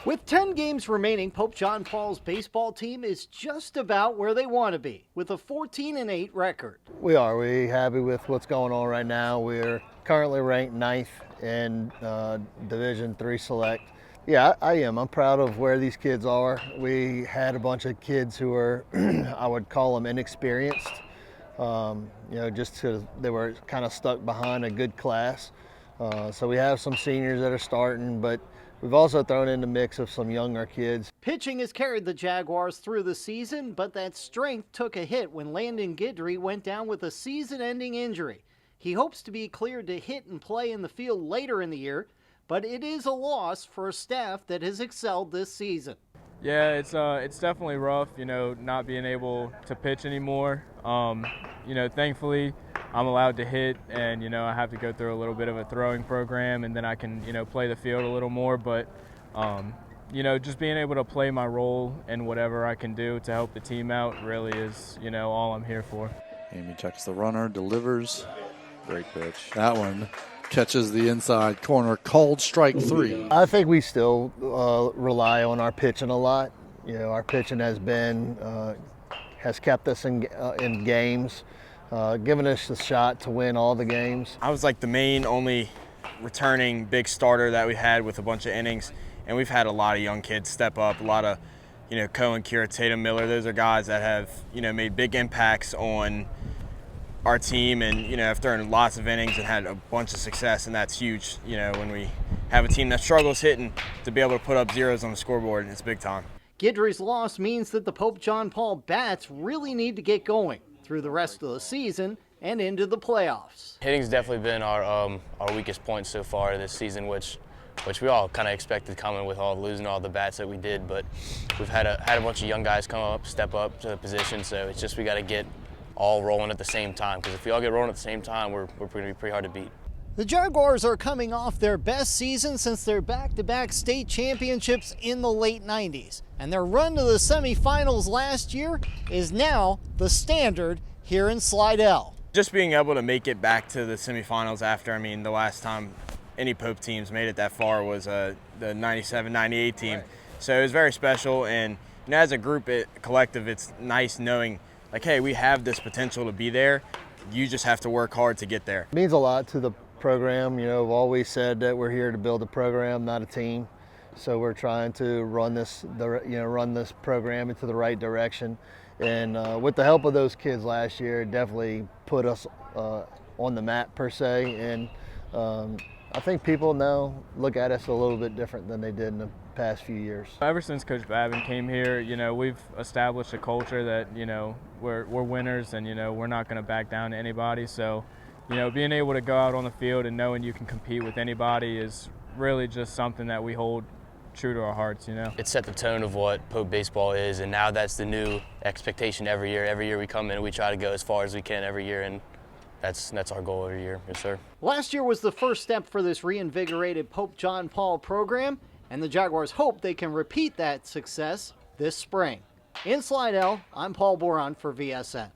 With 10 games remaining, Pope John Paul's baseball team is just about where they want to be, with a 14-8 record. We're happy with what's going on right now. We're currently ranked 9th in Division III Select. Yeah, I am. I'm proud of where these kids are. We had a bunch of kids who were, I would call them inexperienced, just because they were kind of stuck behind a good class. So we have some seniors that are starting, but we've also thrown in the mix of some younger kids. Pitching has carried the Jaguars through the season, but that strength took a hit when LANDON GUIDRY went down with a season-ending injury. He hopes to be cleared to hit and play in the field later in the year, but it is a loss for a staff that has excelled this season. Yeah, it's definitely rough, not being able to pitch anymore. Thankfully, I'm allowed to hit, and I have to go through a little bit of a throwing program, and then I can play the field a little more. But just being able to play my role in whatever I can do to help the team out really is all I'm here for. AIME checks the runner, delivers. Great pitch. That one catches the inside corner, called strike 3. I think we still rely on our pitching a lot. Our pitching has kept us in games, giving us the shot to win all the games. I was like the only returning big starter that we had with a bunch of innings, and we've had a lot of young kids step up, a lot of, Cohen, Kira, Tatum, Miller. Those are guys that have, made big impacts on our team and, have thrown lots of innings and had a bunch of success, and that's huge, when we have a team that struggles hitting, to be able to put up zeros on the scoreboard, it's big time. GUIDRY's loss means that the Pope John Paul Bats really need to get going through the rest of the season and into the playoffs. Hitting's definitely been our weakest point so far this season, which we all kind of expected coming with losing all the bats that we did, but we've had a bunch of young guys come up, step up to the position, so it's just we got to get all rolling at the same time, because if we all get rolling at the same time, we're going to be pretty hard to beat. The Jaguars are coming off their best season since their back-to-back state championships in the late 90s, and their run to the semifinals last year is now the standard here in Slidell. Just being able to make it back to the semifinals after, the last time any Pope teams made it that far was the 97-98 team. Right. So it was very special, and as a group, collective, it's nice knowing, like, hey, we have this potential to be there. You just have to work hard to get there. It means a lot to the program. We've always said that we're here to build a program, not a team. So we're trying to run this program into the right direction. And with the help of those kids last year, it definitely put us on the map per se. And I think people now look at us a little bit different than they did in the past few years. Ever since Coach Babin came here, we've established a culture that, we're winners, and, we're not going to back down to anybody. So, being able to go out on the field and knowing you can compete with anybody is really just something that we hold true to our hearts, It set the tone of what Pope baseball is, and now that's the new expectation every year. Every year we come in and we try to go as far as we can every year, and that's our goal every year. Yes, sir. Last year was the first step for this reinvigorated Pope John Paul program, and the Jaguars hope they can repeat that success this spring. In Slidell, I'm Paul Boron for VSN.